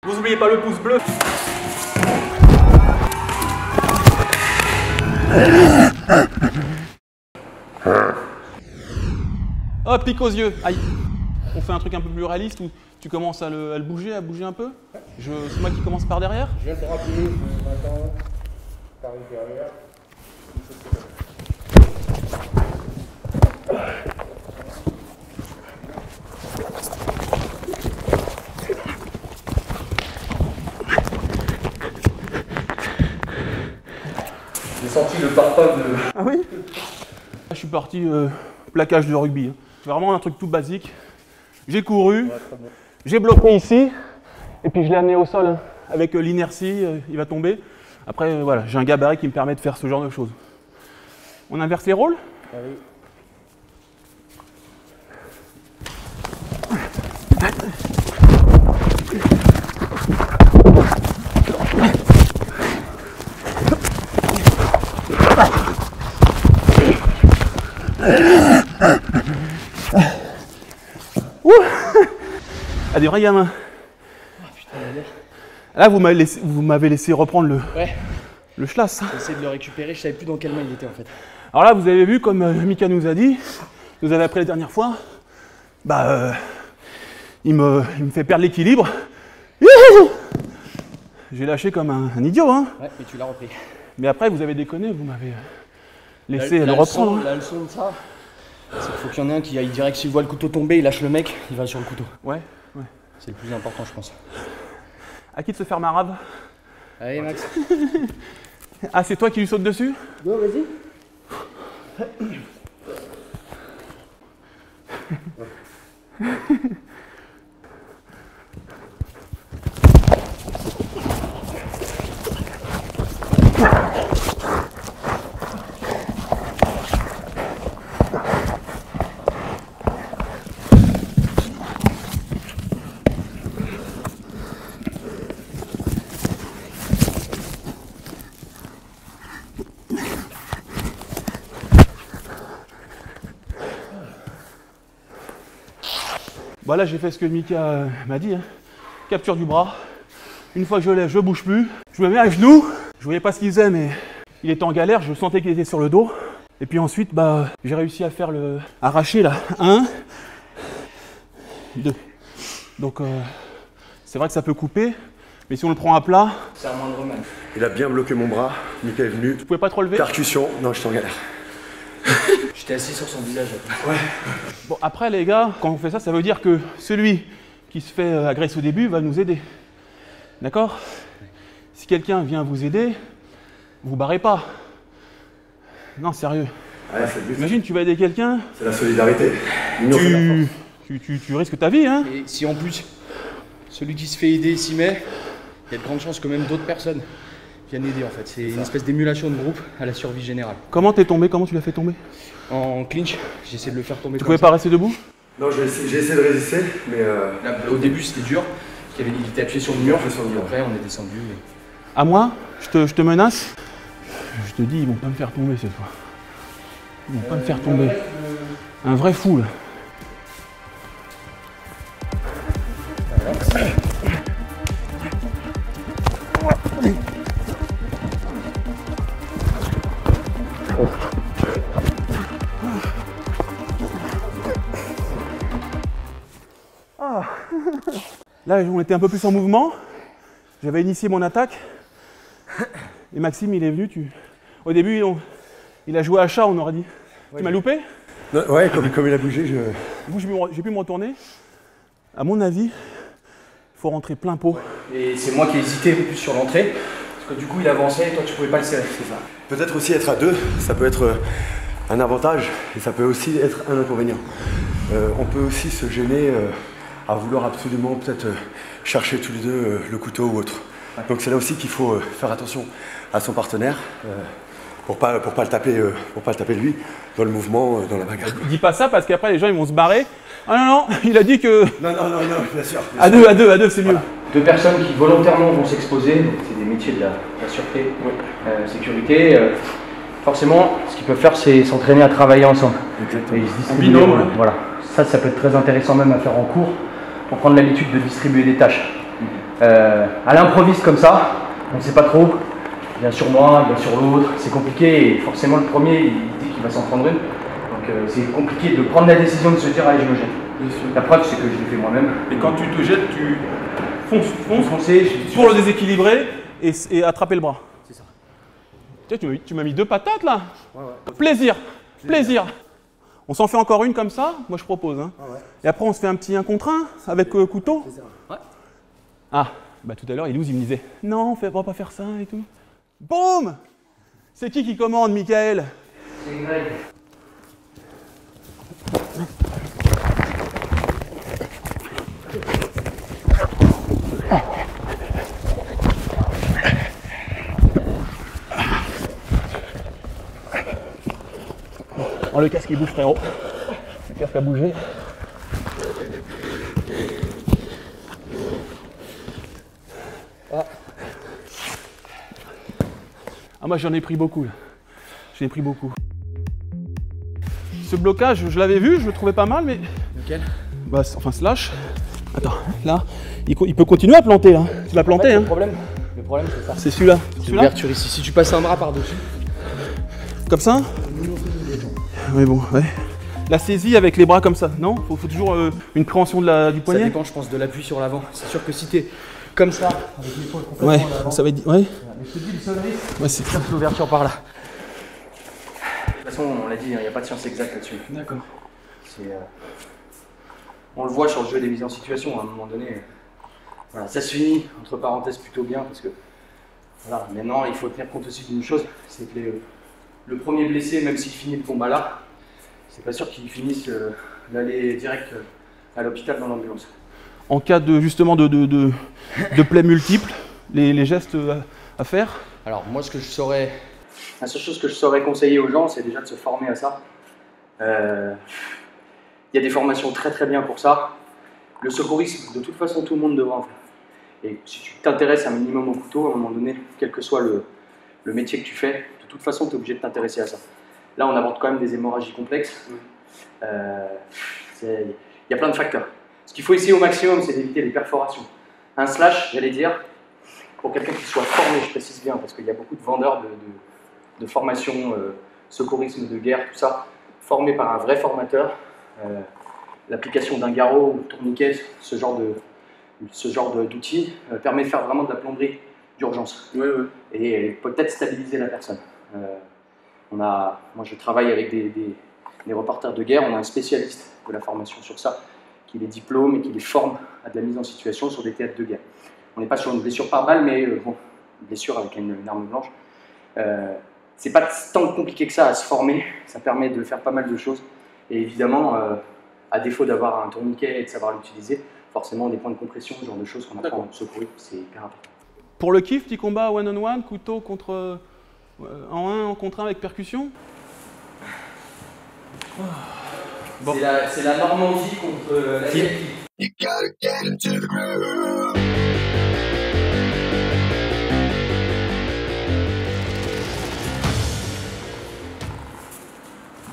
Vous oubliez pas le pouce bleu. Hop, pique aux yeux. Aïe. On fait un truc un peu plus réaliste où tu commences à le bouger, à bouger un peu. C'est moi qui commence par derrière. Je viens de te rappeler, maintenant, t'arrives derrière. J'ai senti le parfum de... Ah oui? Je suis parti plaquage de rugby. C'est vraiment un truc tout basique. J'ai couru, j'ai bloqué ici, et puis je l'ai amené au sol. Avec l'inertie, il va tomber. Après, voilà, j'ai un gabarit qui me permet de faire ce genre de choses. On inverse les rôles? Ah oui. Ah, des vrais gamins. Oh, putain, là, vous m'avez laissé reprendre le schlass. j'ai essayé de le récupérer, je savais plus dans quelle main il était en fait. Alors là, vous avez vu, comme Mika nous a dit, nous avait appris la dernière fois, bah, il me fait perdre l'équilibre. J'ai lâché comme un idiot, hein. Ouais, mais tu l'as repris. Mais après, vous avez déconné, vous m'avez laissé le reprendre. La leçon de ça, c'est qu'il faut qu'il y en ait un qui aille direct. S'il voit le couteau tomber, il lâche le mec, il va sur le couteau. Ouais, ouais. C'est le plus important, je pense. À qui de se faire marave? Allez, Max. Ah, c'est toi qui lui saute dessus? Go, vas-y. Bon, là, j'ai fait ce que Mika m'a dit, hein. Capture du bras. Une fois que je lève, je bouge plus. Je me mets à genoux. Je voyais pas ce qu'il faisait, mais il était en galère. Je sentais qu'il était sur le dos. Et puis ensuite, bah, j'ai réussi à faire le arracher là. 1, 2. Donc, c'est vrai que ça peut couper. Mais si on le prend à plat, C'est un moindre mal. Il a bien bloqué mon bras. Mika est venu. tu pouvais pas te relever. Percussion. Non, je suis en galère. J'étais assis sur son visage. Bon, après, les gars, quand on fait ça, ça veut dire que celui qui se fait agresser au début va nous aider. D'accord? Si quelqu'un vient vous aider, vous barrez pas. Non, sérieux. Ouais, c'est le but. Imagine, tu vas aider quelqu'un, C'est la solidarité. L'union fait la force. tu risques ta vie, hein? Et si en plus, celui qui se fait aider s'y met, il y a de grandes chances que même d'autres personnes viennent aider en fait. C'est une espèce d'émulation de groupe à la survie générale. Comment t'es tombé? Comment tu l'as fait tomber? En clinch, j'ai essayé de le faire tomber. Tu pouvais pas rester debout? Non, j'ai essayé de résister, mais Là, au début, c'était dur. Il était appuyé sur le mur. Après, on est descendu. À moi? Je te menace? Je te dis, ils vont pas me faire tomber cette fois. Ils vont pas me faire tomber. Un vrai fou, là. Là, on était un peu plus en mouvement. J'avais initié mon attaque. Et Maxime, il est venu. Au début, il a joué à chat, on aurait dit. Tu m'as loupé? non, ouais, comme il a bougé, Moi, j'ai pu me retourner. À mon avis, il faut rentrer plein pot. Et c'est moi qui ai hésité un peu plus sur l'entrée. Parce que du coup, il avançait et toi, tu pouvais pas le serrer. C'est ça. Peut-être aussi être à deux, ça peut être un avantage et ça peut aussi être un inconvénient. On peut aussi se gêner à vouloir absolument peut-être chercher tous les deux le couteau ou autre. Ouais. Donc c'est là aussi qu'il faut faire attention à son partenaire pour pas le taper lui dans le mouvement, dans la bagarre. Dis pas ça parce qu'après les gens ils vont se barrer. Ah non, il a dit que... Non, bien sûr. À deux, c'est mieux. Voilà. Deux personnes qui volontairement vont s'exposer, donc c'est des métiers de la sûreté, sécurité. Forcément, ce qu'ils peuvent faire, c'est s'entraîner à travailler ensemble. Exactement. Et ils se distribuent les rôles. Voilà. Ça peut être très intéressant même à faire en cours pour prendre l'habitude de distribuer des tâches. À l'improviste comme ça, on ne sait pas trop. Bien sur moi, bien sur l'autre, c'est compliqué et forcément le premier il dit qu'il va s'en prendre une. Donc c'est compliqué de prendre la décision de se dire allez je me jette. La preuve c'est que je l'ai fait moi-même. Et quand tu te jettes, tu fonces Foncer, pour le déséquilibrer et attraper le bras. C'est ça. Tiens, tu m'as mis 2 patates là. Ouais. Plaisir. On s'en fait encore une comme ça, moi je propose. Hein. Ouais. Et après on se fait un petit 1 contre 1 avec couteau. C'est ça. Ouais. Ah, bah tout à l'heure il me disait non, on va pas faire ça et tout. Boum! C'est qui commande, Michael? C'est Greg. Oh, le casque il bouge, frérot. Le casque a bougé. Ah, moi j'en ai pris beaucoup là. J'en ai pris beaucoup. Ce blocage, je l'avais vu, je le trouvais pas mal, mais. Lequel? Bah, enfin, slash. Attends, là, il peut continuer à planter là. Tu vas planter, hein. Le problème c'est ça. C'est celui-là. C'est l'ouverture ici. Si tu passes un bras par-dessus. Comme ça? Oui, bon, ouais. La saisie avec les bras comme ça, non? Faut toujours une préhension du poignet? Ça dépend, je pense, de l'appui sur l'avant. C'est sûr que si t'es comme ça, avec l'épaule complètement Ouais, en avant, ça va être. Ouais. mais je te dis, le seul risque, Ouais, c'est ça. c'est l'ouverture par là. De toute façon, on l'a dit, il n'y a pas de science exacte là-dessus. D'accord. On le voit sur le jeu des mises en situation, à un moment donné. Voilà, ça se finit, entre parenthèses, plutôt bien, parce que voilà, maintenant, il faut tenir compte aussi d'une chose, c'est que le premier blessé, même s'il finit le combat là, c'est pas sûr qu'il finisse d'aller direct à l'hôpital dans l'ambulance. En cas de justement de plaies multiples, les gestes à faire? Alors moi la seule chose que je saurais conseiller aux gens, c'est déjà de se former à ça. Il y a des formations très très bien pour ça. Le secourisme, de toute façon tout le monde devra en faire. Et si tu t'intéresses un minimum au couteau, à un moment donné, quel que soit le métier que tu fais, de toute façon tu es obligé de t'intéresser à ça. Là on aborde quand même des hémorragies complexes. Il y a plein de facteurs. Ce qu'il faut essayer au maximum, c'est d'éviter les perforations. Un slash, j'allais dire, pour quelqu'un qui soit formé, je précise bien, parce qu'il y a beaucoup de vendeurs de formation, secourisme de guerre, tout ça, formés par un vrai formateur. L'application d'un garrot ou tourniquet, ce genre d'outil, permet de faire vraiment de la plomberie d'urgence. Oui. Et peut-être stabiliser la personne. Moi, je travaille avec des reporters de guerre, on a un spécialiste de la formation sur ça, qui les diplôme et qui les forme à de la mise en situation sur des théâtres de guerre. On n'est pas sur une blessure par balle, mais une blessure avec une arme blanche. C'est pas tant compliqué que ça à se former, ça permet de faire pas mal de choses. Et évidemment, à défaut d'avoir un tourniquet et de savoir l'utiliser, forcément des points de compression, ce genre de choses qu'on apprend en secourisme, c'est hyper important. Pour le kiff, petit combat one-on-one, couteau contre en contre 1 avec percussion? Bon. C'est la Normandie contre la Belgique.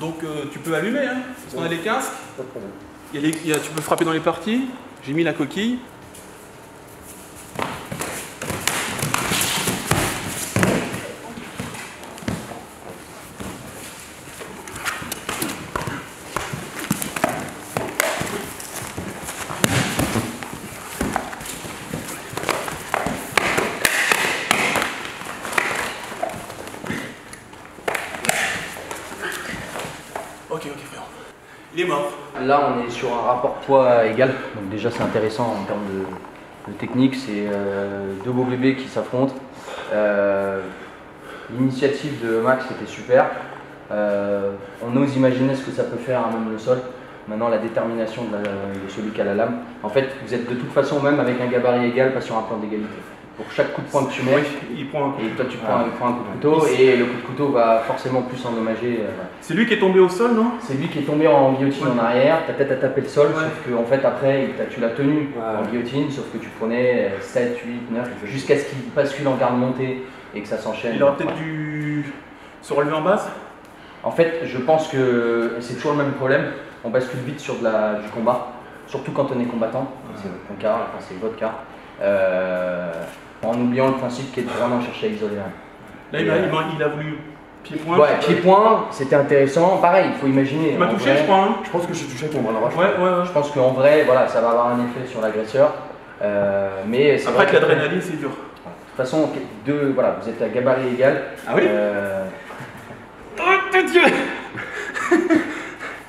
Donc tu peux allumer, hein, parce qu'on a les casques. Pas de problème. Tu peux frapper dans les parties. J'ai mis la coquille. Ok, frérot. Il est mort. Là, on est sur un rapport poids égal. Donc déjà, c'est intéressant en termes de technique. C'est deux beaux bébés qui s'affrontent. L'initiative de Max était super. On ose imaginer ce que ça peut faire à même le sol. Maintenant, la détermination de celui qui a la lame. En fait, vous êtes de toute façon, même avec un gabarit égal, pas sur un plan d'égalité. Pour chaque coup de poing que tu mets, il prend un coup. et toi tu prends un coup de couteau, et le coup de couteau va forcément plus endommager. C'est lui qui est tombé au sol, non? C'est lui qui est tombé en guillotine en arrière, ta tête a tapé le sol, sauf que en fait après tu l'as tenu en guillotine, sauf que tu prenais 7, 8, 9, jusqu'à ce qu'il bascule en garde montée et que ça s'enchaîne. Il aurait peut-être dû se relever en base? En fait, je pense que c'est toujours le même problème, on bascule vite sur du combat, surtout quand on est combattant, c'est ton cas, enfin c'est votre cas. en oubliant le principe qui est de vraiment chercher à isoler. Là, il a voulu pied-point. Ouais, pied-point, c'était intéressant. Pareil, il faut imaginer. Tu m'as touché, je crois. Hein. Je pense que je suis touché avec mon bras droit. Ouais. Je pense qu'en vrai, voilà, ça va avoir un effet sur l'agresseur. Mais c'est après, vrai que l'adrénaline, c'est dur. De toute façon, voilà, vous êtes à gabarit égal. Ah oui Oh, Dieu.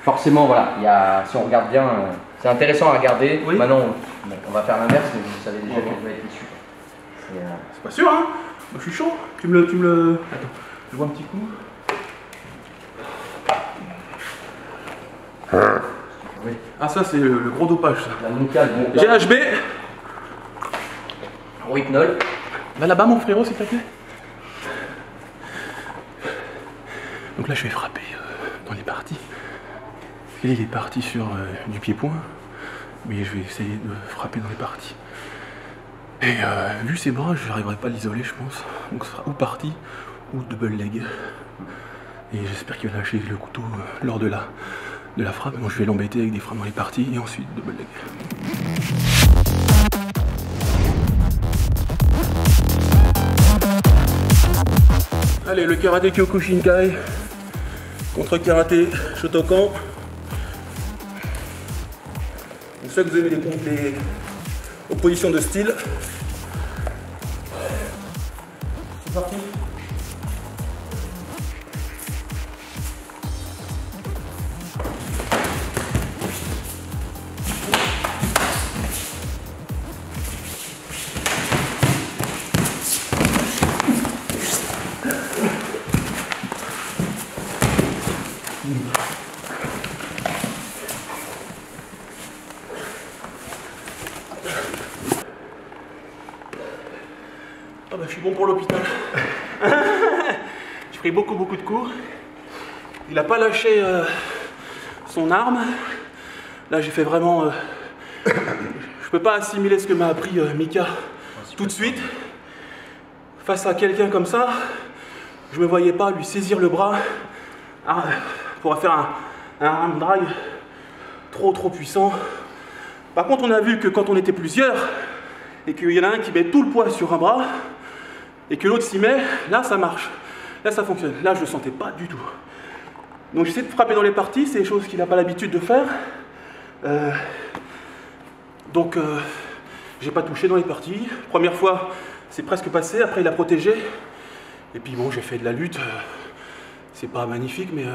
Forcément, voilà, si on regarde bien, c'est intéressant à regarder. Oui. Maintenant, on va faire l'inverse, mais vous savez déjà quel va être l'issue. C'est pas sûr, hein. Moi, je suis chaud. Tu me le... Attends, je vois un petit coup. Oui. Ah, ça, c'est le gros dopage, ça. La nucale, GHB. Rohypnol. Va là-bas, mon frérot, s'il te plaît. Donc là, je vais frapper dans les parties. Il est parti sur du pied-point, mais je vais essayer de frapper dans les parties. Et vu ses bras, je n'arriverai pas à l'isoler, je pense. Donc ce sera ou partie ou double leg. Et j'espère qu'il va lâcher le couteau lors de la frappe. Donc je vais l'embêter avec des frappes dans les parties et ensuite double leg. Allez, le karaté Kyokushinkai contre karaté Shotokan. C'est ça que vous aimez les oppositions de style. C'est parti. Ah bah, je suis bon pour l'hôpital. J'ai pris beaucoup de coups. Il n'a pas lâché son arme. Là j'ai fait vraiment... je peux pas assimiler ce que m'a appris Mika tout de suite. Face à quelqu'un comme ça, je me voyais pas lui saisir le bras pour faire un arm drag trop puissant. Par contre on a vu que quand on était plusieurs et qu'il y en a un qui met tout le poids sur un bras et que l'autre s'y met, là ça marche, là ça fonctionne. Là je le sentais pas du tout. Donc j'essaie de frapper dans les parties, c'est des choses qu'il n'a pas l'habitude de faire. Donc j'ai pas touché dans les parties. Première fois c'est presque passé, après il a protégé. Et puis bon, j'ai fait de la lutte, c'est pas magnifique, mais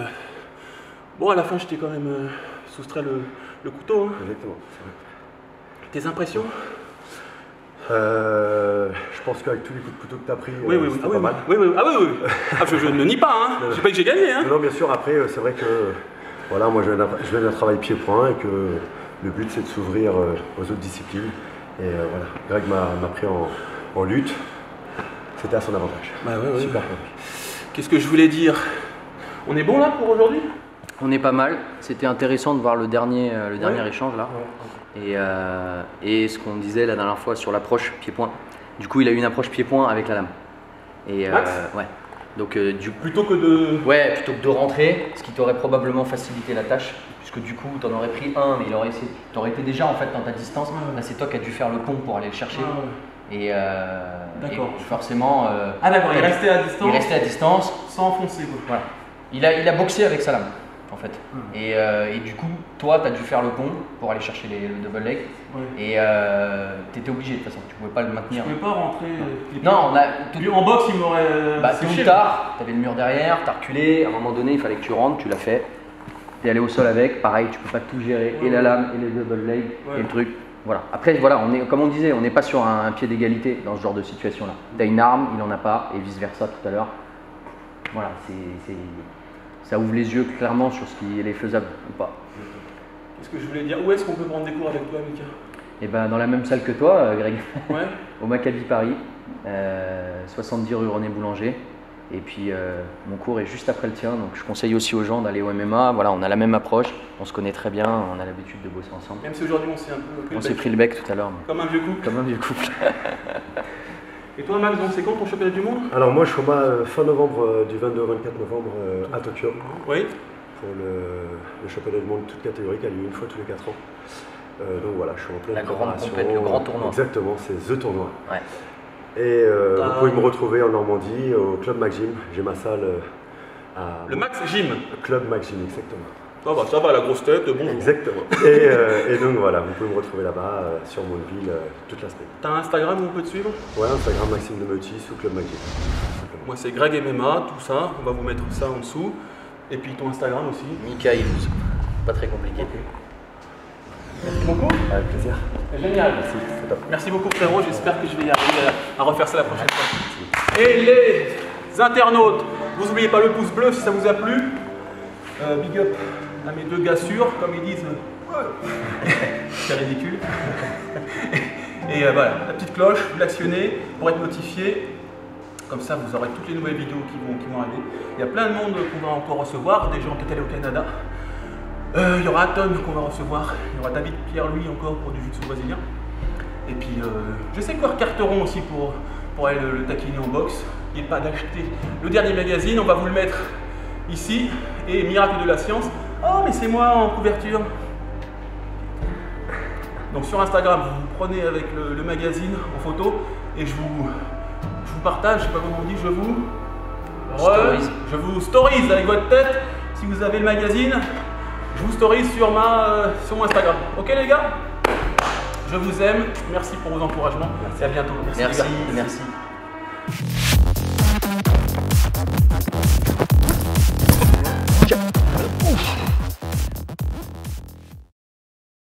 bon, à la fin j'étais quand même soustrait le couteau. Hein. Exactement. Tes impressions? Je pense qu'avec tous les coups de couteau que tu as pris, oui. c'était Ah, pas mal. Oui. Ah, je ne nie pas, hein. Je sais pas que j'ai gagné. Hein. Non, bien sûr, après, c'est vrai que voilà, moi je viens d'un travail pied-point et que le but c'est de s'ouvrir aux autres disciplines. Et voilà, Greg m'a pris en lutte. C'était à son avantage. Bah ouais. Super. Qu'est-ce que je voulais dire? On est bon là pour aujourd'hui? On est pas mal. C'était intéressant de voir le dernier échange là. Et ce qu'on disait la dernière fois sur l'approche pied-point. Du coup, il a eu une approche pied-point avec la lame. Et ouais. Donc plutôt que de rentrer, ce qui t'aurait probablement facilité la tâche, puisque du coup, tu en aurais pris un, mais tu aurais été déjà en fait dans ta distance. Là, c'est toi qui as dû faire le pont pour aller le chercher. Et forcément. D'accord, il restait à distance. Il restait à distance. Sans enfoncer quoi. Voilà. Il a boxé avec sa lame en fait. Et du coup, toi, tu as dû faire le pont pour aller chercher le double leg. Et tu étais obligé de toute façon, tu pouvais pas le maintenir. Je pouvais pas rentrer. Non, en boxe, il m'aurait. Tôt ou tard, tu avais le mur derrière, tu as reculé. À un moment donné, il fallait que tu rentres, tu l'as fait. Tu es allé au sol avec. Pareil, tu peux pas tout gérer. Et la lame, et les double leg, et le truc. Voilà. Après, voilà, comme on disait, on n'est pas sur un pied d'égalité dans ce genre de situation-là. Tu as une arme, il n'en a pas, et vice-versa tout à l'heure. Voilà, ça ouvre les yeux clairement sur ce qui est faisable ou pas. Qu'est-ce que je voulais dire? Où est-ce qu'on peut prendre des cours avec toi, Mika? Et ben dans la même salle que toi, Greg. Ouais. Au Maccabi Paris, 70 rue René Boulanger. Et puis mon cours est juste après le tien, donc je conseille aussi aux gens d'aller au MMA. Voilà, on a la même approche, on se connaît très bien, on a l'habitude de bosser ensemble. Même si aujourd'hui on s'est pris le bec tout à l'heure. Comme un vieux couple. Comme un vieux couple. Et toi Max, c'est quand ton championnat du monde? Alors moi je combats fin novembre, du 22 au 24 novembre à Tokyo. Oui. Pour le championnat du monde de toute catégorie qui a lieu une fois tous les 4 ans. Donc voilà, je suis en pleine La grande préparation. compète, le grand tournoi. Exactement, c'est The Tournoi. Ouais. Et vous pouvez me retrouver en Normandie, au Club McGym. J'ai ma salle à... Le Max Gym. Club McGym, exactement. Ah bah ça va, la grosse tête, bonjour. Exactement. Et donc voilà, vous pouvez me retrouver là-bas, sur Mondeville, toute la semaine. T'as un Instagram où on peut te suivre? Ouais, Instagram Maxime de Meutis ou Club McGym. Moi c'est Greg MMA, tout ça, on va vous mettre ça en dessous. Et puis ton Instagram aussi. Mika Illouz. Pas très compliqué. Merci beaucoup. Avec plaisir. Génial. Merci, c'est top. Merci beaucoup frérot, j'espère que je vais y arriver à refaire ça la prochaine fois. Et les internautes, vous n'oubliez pas le pouce bleu si ça vous a plu. Big up à mes 2 gars sûrs, comme ils disent. C'est ridicule. Et voilà, la petite cloche, vous l'actionnez pour être notifié. Comme ça, vous aurez toutes les nouvelles vidéos qui vont arriver. Il y a plein de monde qu'on va encore recevoir, des gens qui étaient allés au Canada. Il y aura Aton qu'on va recevoir. Il y aura David Pierre-Louis encore pour du jiu-jitsu brésilien. Et puis, je sais quoi, Carteron aussi pour aller le taquiner en boxe. N'oubliez pas d'acheter le dernier magazine, on va vous le mettre ici. Et Miracle de la science. Oh, mais c'est moi en couverture. Donc sur Instagram, vous prenez avec le magazine en photo et je vous partage, je sais pas comment on dit, je vous stories avec votre tête. Si vous avez le magazine, je vous stories sur mon Instagram. Ok les gars? Je vous aime, merci pour vos encouragements. Merci, à bientôt. Merci, merci. Ouf.